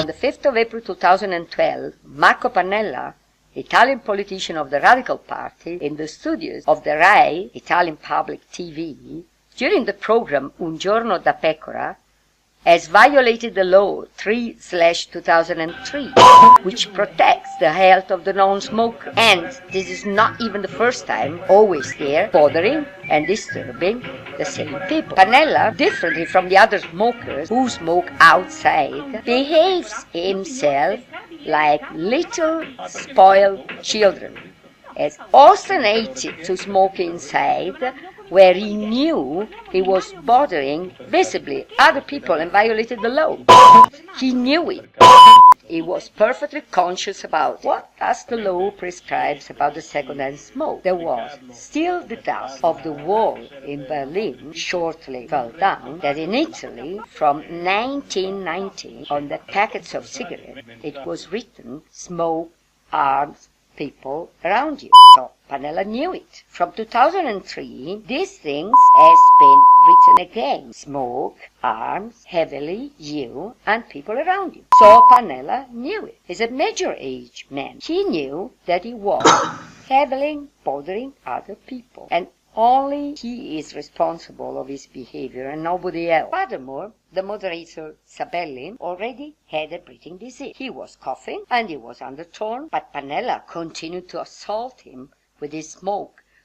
On the 5th of April 2012, Marco Pannella, Italian politician of the Radical Party, in the studios of the Rai, Italian public TV, during the program Un giorno da pecora, has violated the law 3/2003, which protects the health of the non-smoker. And this is not even the first time, always there, bothering and disturbing the same people. Pannella, differently from the other smokers who smoke outside, behaves himself like little spoiled children, has ostinated to smoke inside, where he knew he was bothering visibly other people and violated the law. He knew it. He was perfectly conscious about what does the law prescribes about the second-hand smoke. There was still the dust of the wall in Berlin shortly fell down, that in Italy from 1990 on the packets of cigarettes it was written smoke, arms, people around you. So Pannella knew it. From 2003, these things has been written again. Smoke, arms, heavily, you, and people around you. So Pannella knew it. He's a major-age man. He knew that he was heavily bothering other people. And only he is responsible of his behavior and nobody else. Furthermore, the moderator Sabelli already had a breathing disease. He was coughing and he was undertone, but Pannella continued to assault him with his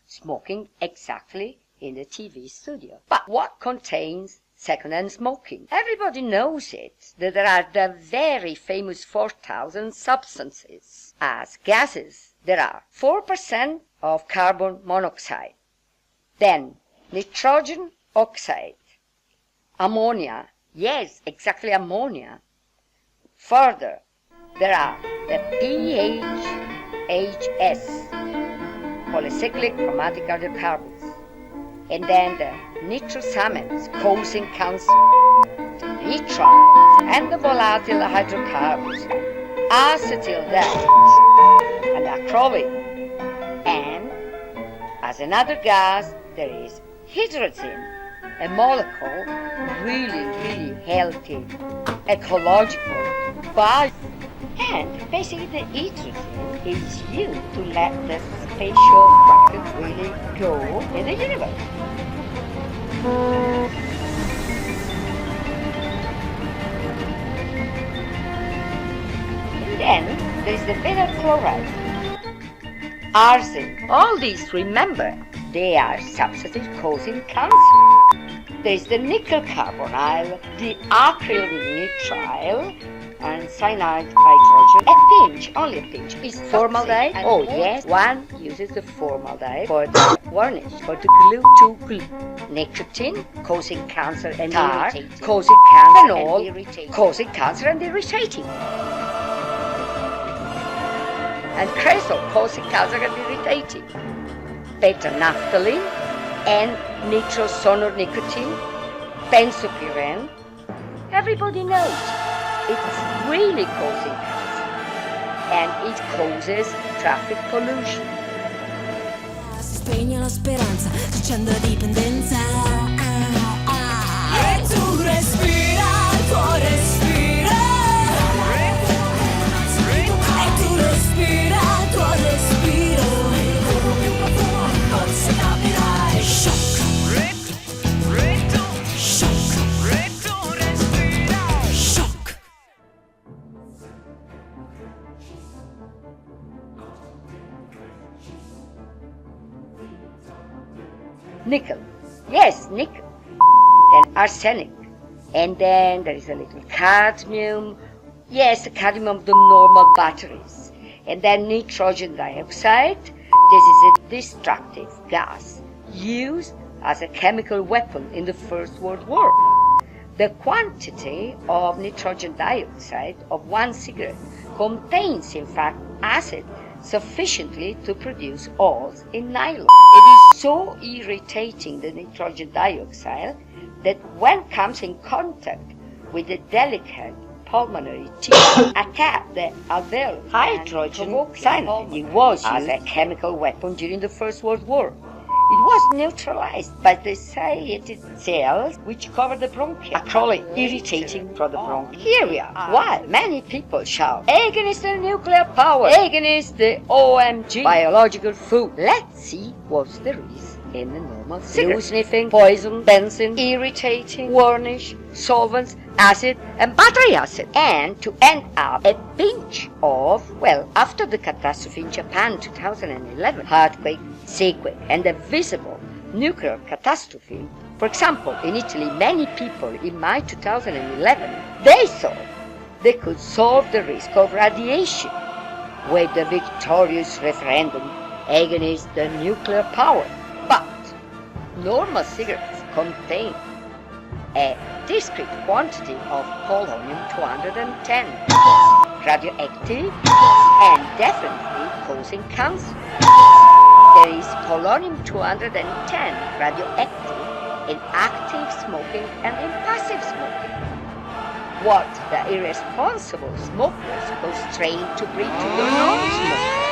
smoking exactly in the TV studio. But what contains second-hand smoking? Everybody knows it, that there are the very famous 4,000 substances. As gases, there are 4% of carbon monoxide, then nitrogen oxide, ammonia, yes, exactly ammonia. Further, there are the SHS, polycyclic chromatic hydrocarbons, and then the nitrosamines causing cancer, the nitriles, and the volatile hydrocarbons, acetaldehyde, and acrolein, and as another gas, there is hydrogen, a molecule really healthy, ecological, but and basically the hydrogen is used to let the spatial rocket really go in the universe. And then there is the vinyl chloride, arsen. All these, remember, they are substances causing cancer. There is the nickel carbonyl, the acrylonitrile, and cyanide hydrogen. A pinch, only a pinch, is formaldehyde. Oh yes, one uses the formaldehyde for the varnish, for the glue to glue. Nicotine, causing cancer and tar, causing cancer and irritating. Causing cancer and irritating. And cresol, causing cancer and irritating. Beta-naphthalene and nitrosononicotine, benzopyrene. Everybody knows it's really causing cancer, and it causes traffic pollution. Si spegne la speranza, si accende la dipendenza. E tu respira, il tuo respira. E tu respira, il tuo respiro. Forse capirai. Shock. Nickel. Yes, nickel. Then arsenic. And then there is a little cadmium. Yes, the cadmium of the normal batteries. And then nitrogen dioxide. This is a destructive gas used as a chemical weapon in the First World War. The quantity of nitrogen dioxide of one cigarette contains, in fact, acid sufficiently to produce oils in nylon. It is so irritating, the nitrogen dioxide, that when it comes in contact with the delicate pulmonary tissue, attack the alveoli. Hydrogen cyanide was used as a chemical weapon during the First World War. It was neutralized by the ciliated cells which cover the bronchia, a crawling irritating from the bronchia. While many people shout, against the nuclear power, against the OMG biological food. Let's see what's the reason in the normal cigarette. Glue sniffing, poison, benzene, irritating, varnish, solvents, acid, and battery acid. And to end up, a pinch of, well, after the catastrophe in Japan 2011, earthquake, seaquake, and the visible nuclear catastrophe. For example, in Italy, many people in May 2011, they thought they could solve the risk of radiation with the victorious referendum against the nuclear power. But normal cigarettes contain a discrete quantity of polonium-210, radioactive and definitely causing cancer. There is polonium-210 radioactive in active smoking and in passive smoking. What the irresponsible smokers go straight to breathe to the non-smokers.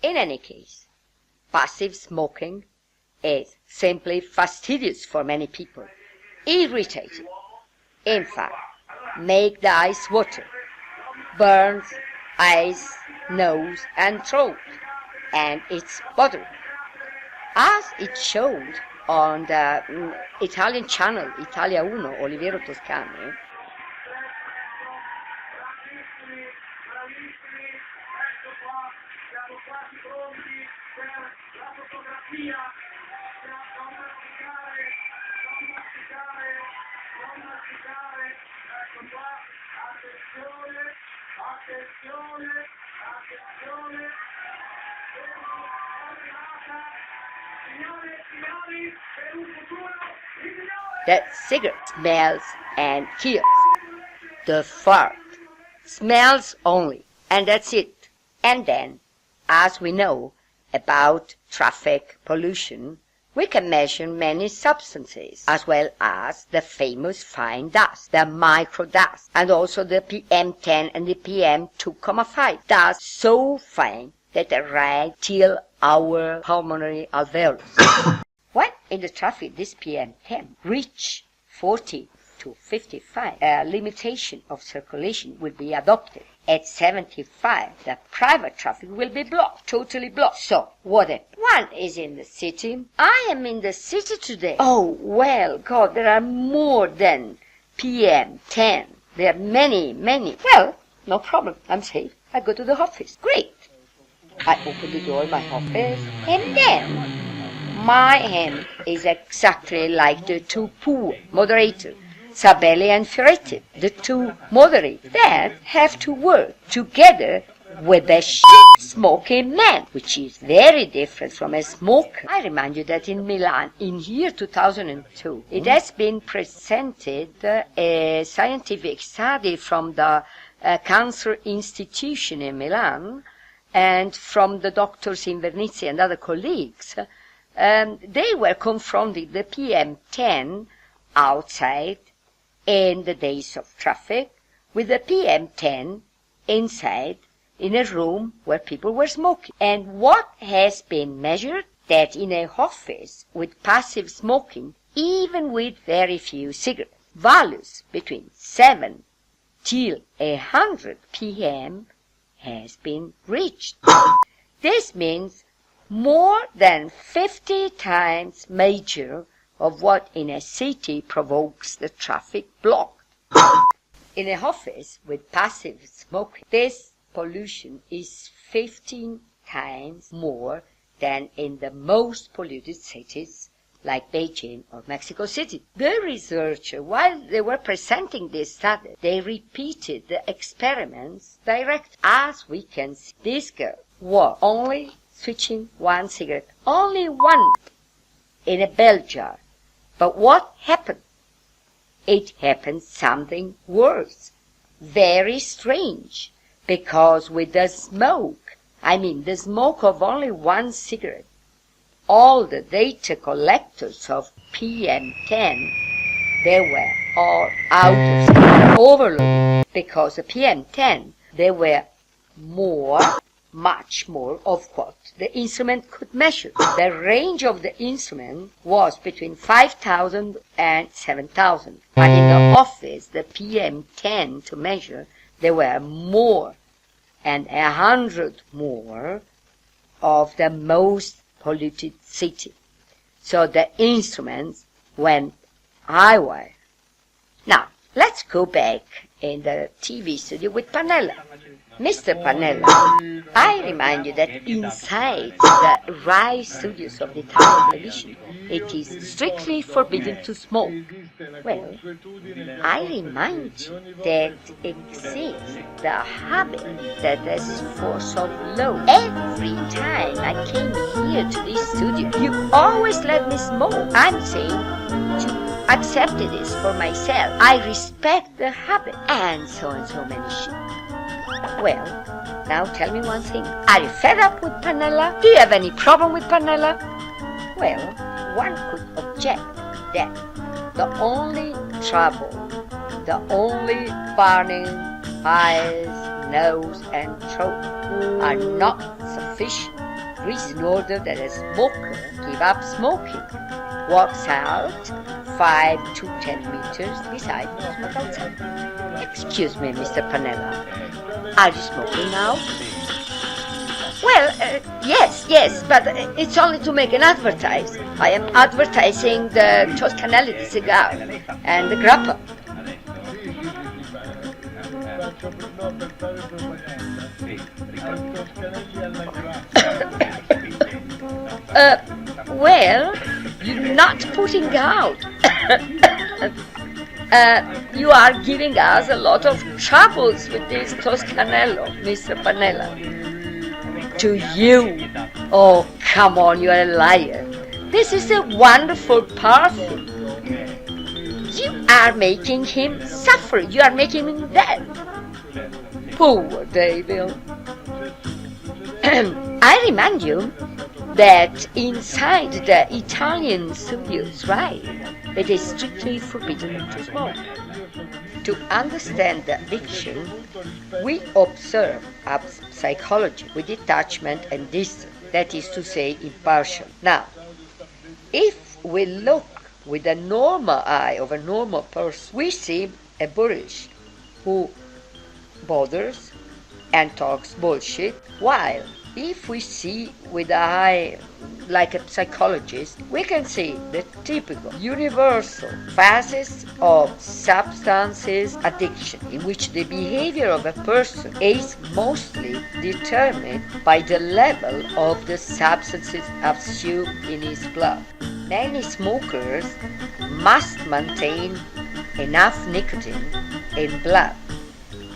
In any case, passive smoking is simply fastidious for many people, irritating. In fact, make the eyes water, burns eyes, nose and throat, and it's bothering. As it showed on the Italian channel Italia 1, Oliviero Toscani, that cigarette smells and kills. The fart smells only, and that's it. And then, as we know about traffic pollution, we can measure many substances, as well as the famous fine dust, the microdust, and also the PM10 and the PM2,5. Dust so fine that they rise till our pulmonary alveolus. When in the traffic this PM10 reach 40 to 55, a limitation of circulation will be adopted. At 75, the private traffic will be blocked, totally blocked. So, what if one is in the city? I am in the city today. Oh, well, God, there are more than PM10. There are many, many. Well, no problem. I'm safe. I go to the office. Great. I open the door of my office, and then my hand is exactly like the two poor moderators, Sabelli and Fioretti, the two moderates that have to work together with a smoking man, which is very different from a smoker. I remind you that in Milan, in year 2002, it has been presented a scientific study from the Cancer Institution in Milan and from the doctors in Vernizzi and other colleagues. They were confronting the PM10 outside in the days of traffic with the PM10 inside in a room where people were smoking. And what has been measured? That in a office with passive smoking, even with very few cigarettes, values between 7 till 100 PM has been reached. This means more than 50 times major of what in a city provokes the traffic blocked. In a office with passive smoking, this pollution is 15 times more than in the most polluted cities like Beijing or Mexico City. The researcher, while they were presenting this study, they repeated the experiments direct. As we can see, this girl was only switching one cigarette, only one, in a bell jar. But what happened? It happened something worse, very strange, because with the smoke I mean, the smoke of only one cigarette. All the data collectors of PM10, they were all out of sync, overloaded, because the PM10, they were much more of what the instrument could measure. The range of the instrument was between 5,000 and 7,000. But in the office, the PM10 to measure, there were more and 100 more of the most polluted city. So the instruments went haywire. Now, let's go back in the TV studio with Pannella. Mr. Pannella, I remind you that inside the RAI studios of the Italian television, it is strictly forbidden to smoke. Well, I remind you that exists the habit that is for so low. Every time I came here to this studio, you always let me smoke. I'm saying to accept this for myself. I respect the habit, and so many shit. Well, now tell me one thing. Are you fed up with Pannella? Do you have any problem with Pannella? Well, one could object that the only trouble, the only burning eyes, nose and throat are not sufficient reason in order that a smoker give up smoking, walks out 5 to 10 meters beside the smoke outside. Excuse me, Mr. Pannella. Are you smoking now? Well, yes, but it's only to make an advertise. I am advertising the Toscanelli cigar and the grappa. Well, you're not putting out. You are giving us a lot of troubles with this Toscanello, Mr. Pannella. To you? Oh, come on, you're a liar. This is a wonderful perfume. You are making him suffer. You are making him dead. Poor David. I remind you that inside the Italian studios, right, it is strictly forbidden to smoke. To understand the addiction, we observe psychology with detachment and distance, that is to say, impartial. Now, if we look with the normal eye of a normal person, we see a boorish who bothers and talks bullshit, while if we see with the eye like a psychologist, we can see the typical universal phases of substances addiction, in which the behavior of a person is mostly determined by the level of the substances assumed in his blood. Many smokers must maintain enough nicotine in blood,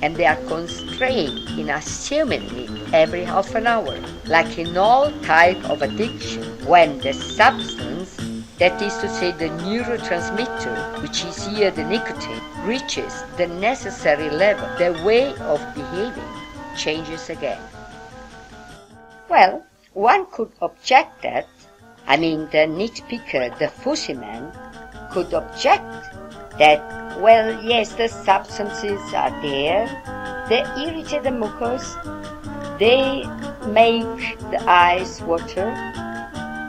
and they are constrained in assuming it every half an hour. Like in all type of addiction, when the substance, that is to say the neurotransmitter, which is here the nicotine, reaches the necessary level, the way of behaving changes again. Well, one could object that, the nitpicker, the fussy man, could object that, well, yes, the substances are there, they irritate the mucus, they make the eyes water,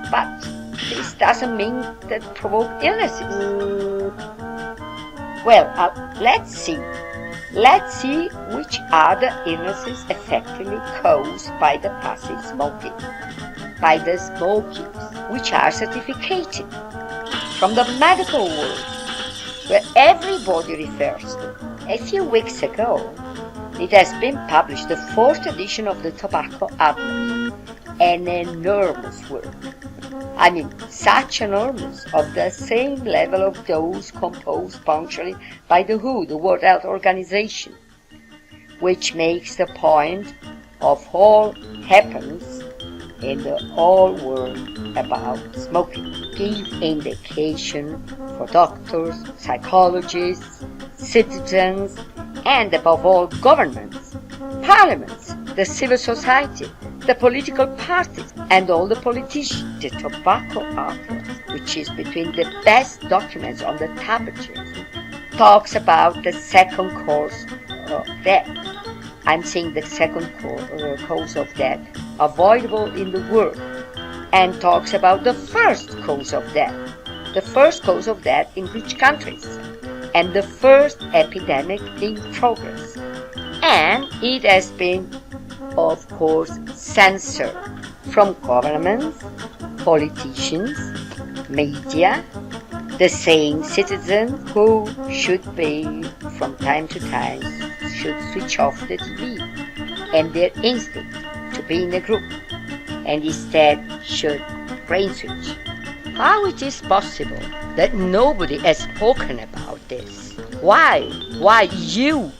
but this doesn't mean that provoke illnesses. Well, let's see. Let's see which are the illnesses effectively caused by the passive smoking, by the smoke use, which are certificated from the medical world, where everybody refers to. A few weeks ago, it has been published, the 4th edition of the Tobacco Atlas, an enormous work. Such enormous, of the same level of those composed punctually by the WHO, the World Health Organization, which makes the point of all happens in the whole world about smoking. Give indication for doctors, psychologists, citizens, and above all governments, parliaments, the civil society, the political parties and all the politicians. The Tobacco Atlas, which is between the best documents on the tabbagism, talks about the second cause of death. I'm saying the second cause of death avoidable in the world, and talks about the first cause of death. The first cause of death in which countries, and the first epidemic in progress. And it has been, of course, censored from governments, politicians, media, the same citizens who should be, from time to time, should switch off the TV and their instinct to be in a group, and instead should brain switch. How it is possible that nobody has spoken about this? Why? Why you,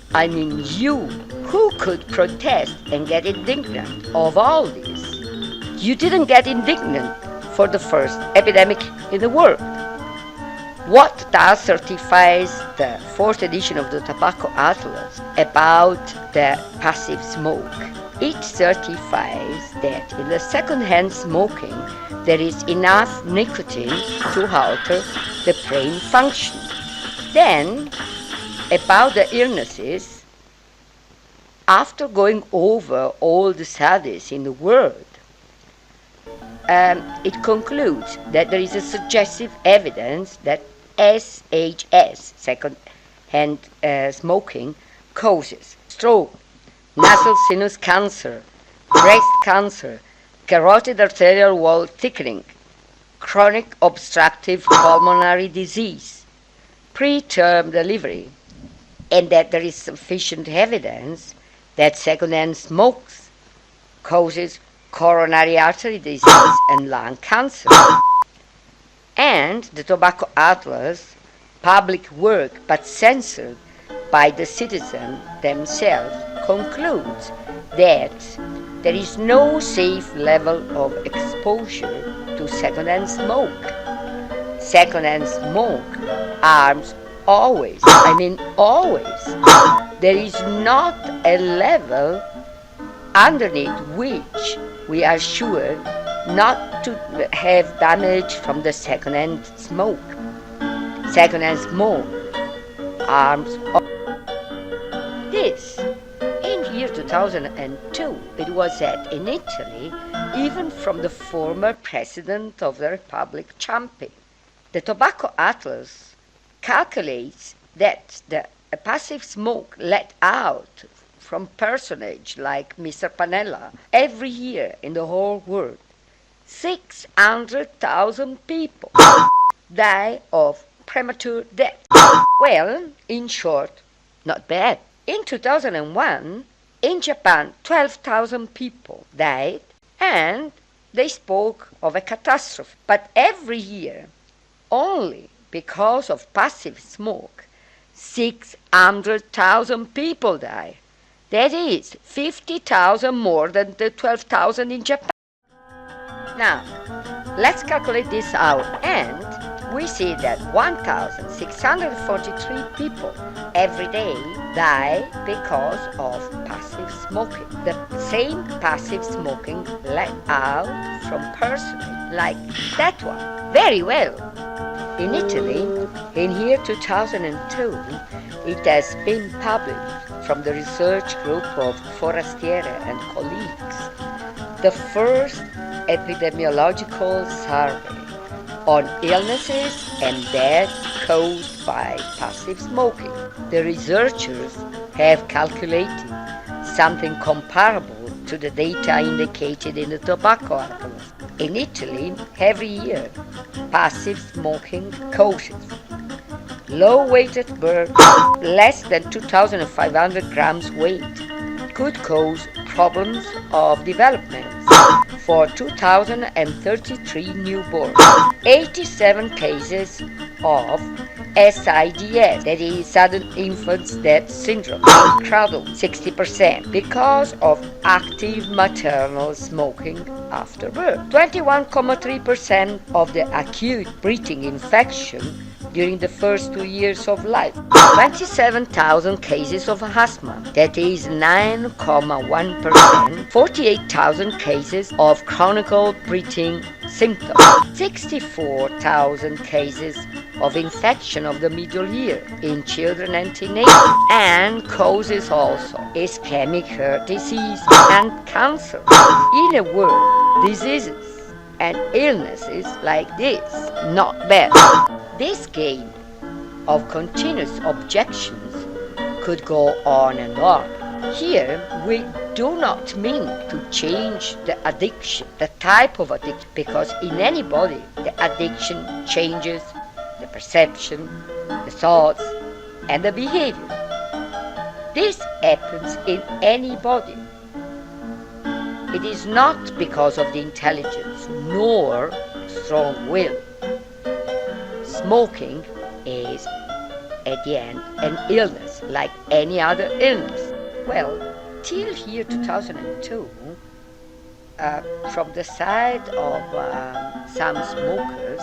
who could protest and get indignant of all this? You didn't get indignant for the first epidemic in the world. What does certifies the fourth edition of the Tobacco Atlas about the passive smoke? It certifies that in the second-hand smoking there is enough nicotine to alter the brain function. Then, about the illnesses, after going over all the studies in the world, it concludes that there is a suggestive evidence that SHS, second-hand smoking, causes stroke, nasal sinus cancer, breast cancer, carotid arterial wall thickening, chronic obstructive pulmonary disease, preterm delivery, and that there is sufficient evidence that second-hand smokes causes coronary artery disease and lung cancer. And the Tobacco Atlas, public work but censored by the citizens themselves, concludes that there is no safe level of exposure to second-hand smoke. Second-hand smoke harms always. Always. There is not a level underneath which we are sure not to have damage from the second-hand smoke. Second-hand smoke harms this. In the year 2002, it was said in Italy, even from the former president of the Republic, Ciampi. The Tobacco Atlas calculates that the passive smoke let out from personage like Mr. Pannella every year in the whole world, 600,000 people die of premature death. Well, in short, not bad. In 2001, in Japan, 12,000 people died, and they spoke of a catastrophe. But every year, only because of passive smoke, 600,000 people die. That is 50,000 more than the 12,000 in Japan. Now, let's calculate this out, and we see that 1,643 people every day die because of passive smoking. The same passive smoking let out from personage like that one. Very well. In Italy, in year 2002, it has been published from the research group of Forastiere and colleagues, the first epidemiological survey on illnesses and death caused by passive smoking. The researchers have calculated something comparable to the data indicated in the Tobacco Atlas. In Italy, every year, passive smoking causes low-weighted bird, less than 2,500 grams weight, could cause problems of development for 2,033 newborns, 87 cases of SIDS, that is sudden infant death syndrome, in cradle, 60%, because of active maternal smoking after birth. 21.3% of the acute breathing infection during the first 2 years of life. 27,000 cases of asthma, that is 9.1%. 48,000 cases of chronic breathing symptoms. 64,000 cases of infection of the middle ear in children and teenagers, and causes also ischemic heart disease and cancer. In a word, diseases and illnesses like this, not bad. This game of continuous objections could go on and on. Here we do not mean to change the addiction, the type of addiction, because in anybody the addiction changes the perception, the thoughts, and the behavior. This happens in anybody. It is not because of the intelligence nor strong will. Smoking is, at the end, an illness like any other illness. Well, till here 2002, from the side of some smokers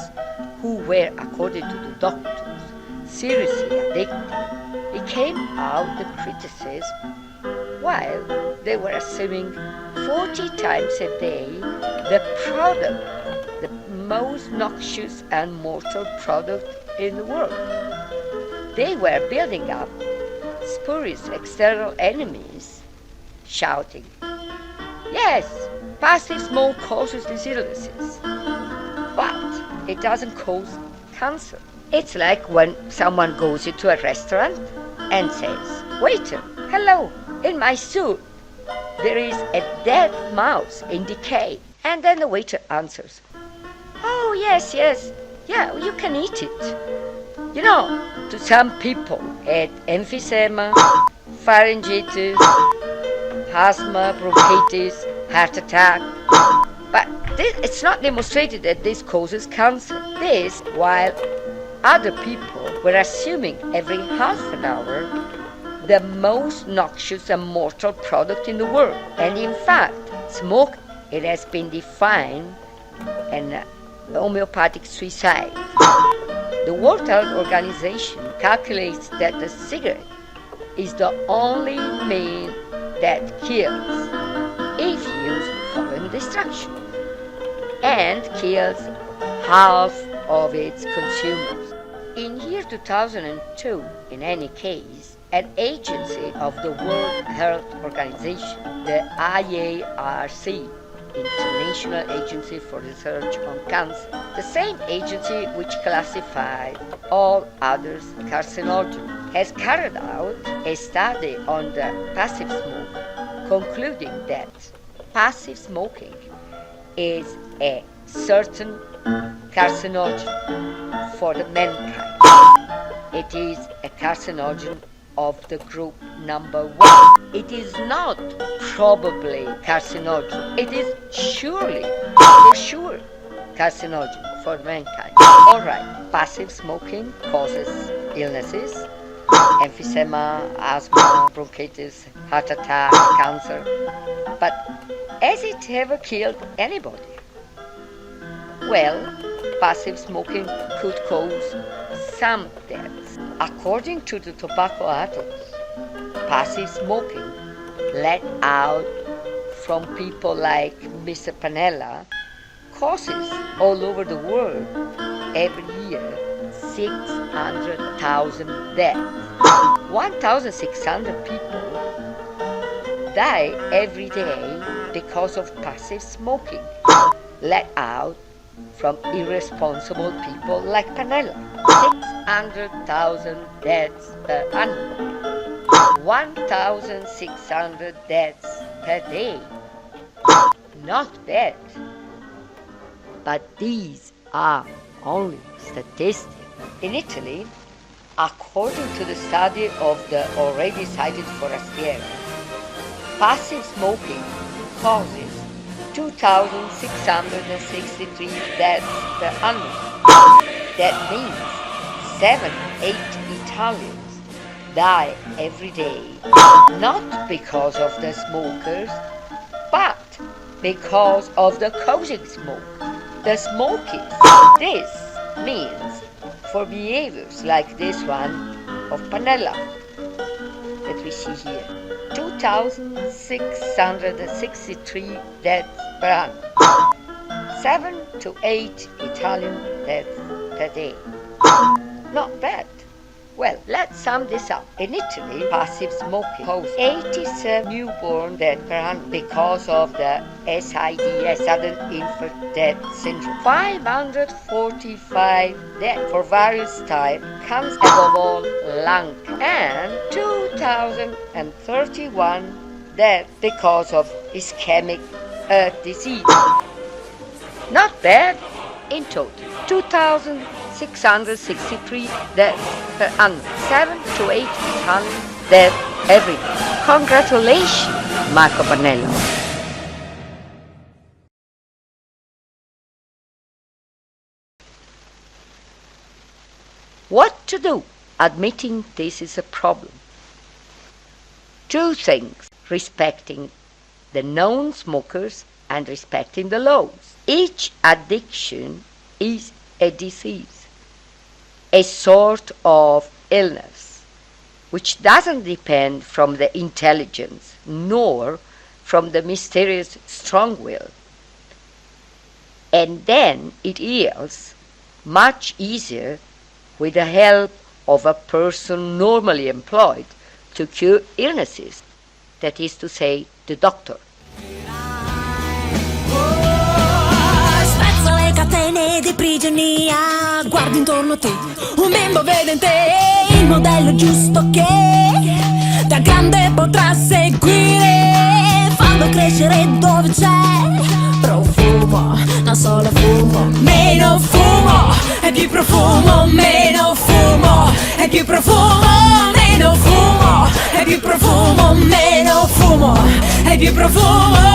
who were, according to the doctors, seriously addicted, it came out the criticism while they were assuming 40 times a day the product, the most noxious and mortal product in the world. They were building up spurious external enemies, shouting, "Yes, passive smoke causes these illnesses, but it doesn't cause cancer." It's like when someone goes into a restaurant and says, "Waiter, hello, in my soup there is a dead mouse in decay." And then the waiter answers, "Oh, yes, yeah, you can eat it." You know, to some people it emphysema, pharyngitis, asthma, bronchitis, heart attack. But it's not demonstrated that this causes cancer. This, while other people were assuming every half an hour the most noxious and mortal product in the world. And in fact, smoke, it has been defined an homeopathic suicide. The World Health Organization calculates that the cigarette is the only mean that kills if used following destruction, and kills half of its consumers. In year 2002, in any case, an agency of the World Health Organization, the IARC, International Agency for Research on Cancer, the same agency which classified all others carcinogen, has carried out a study on the passive smoke, concluding that passive smoking is a certain carcinogen for the mankind. It is a carcinogen of the group number 1. It is not probably carcinogen. It is surely, for sure, carcinogen for mankind. Alright, passive smoking causes illnesses, emphysema, asthma, bronchitis, heart attack, cancer. But has it ever killed anybody? Well, passive smoking could cause some deaths. According to the tobacco atlas, passive smoking let out from people like Mr. Panella causes all over the world every year 600,000 deaths. 1,600 people die every day because of passive smoking let out from irresponsible people like Panella. 600,000 deaths per annum. 1,600 deaths per day. Not bad. But these are only statistics. In Italy, according to the study of the already cited Forastieri, passive smoking causes 2,663 deaths per annum. That means 7-8 Italians die every day, not because of the smokers, but because of the causing smoke, the smoking. This means for behaviors like this one of Pannella that we see here. 2,663 deaths per annum. 7 to 8 Italian deaths per day. Not bad. Well, let's sum this up. In Italy, passive smoking causes 87 newborn deaths per annum because of the SIDS, sudden infant death syndrome. 545 deaths for various types, cancer, above all lung, and 2,031 deaths because of ischemic heart disease. Not bad. In total, 2,663 deaths per annum, 7 to 8 Italian deaths every day. Congratulations, Marco Pannella. What to do, admitting this is a problem? Two things: respecting the known smokers and respecting the laws. Each addiction is a disease, a sort of illness, which doesn't depend from the intelligence nor from the mysterious strong will. And then it heals much easier with the help of a person normally employed to cure illnesses, that is to say, the doctor. Spezza le catene di prigionia, guardi intorno a te, un bimbo vede in te il modello giusto che da grande potrà seguire, fallo crescere dove c'è profumo, non solo fumo, meno fumo e più profumo, meno fumo e più profumo, meno fumo e più profumo, meno fumo e più profumo.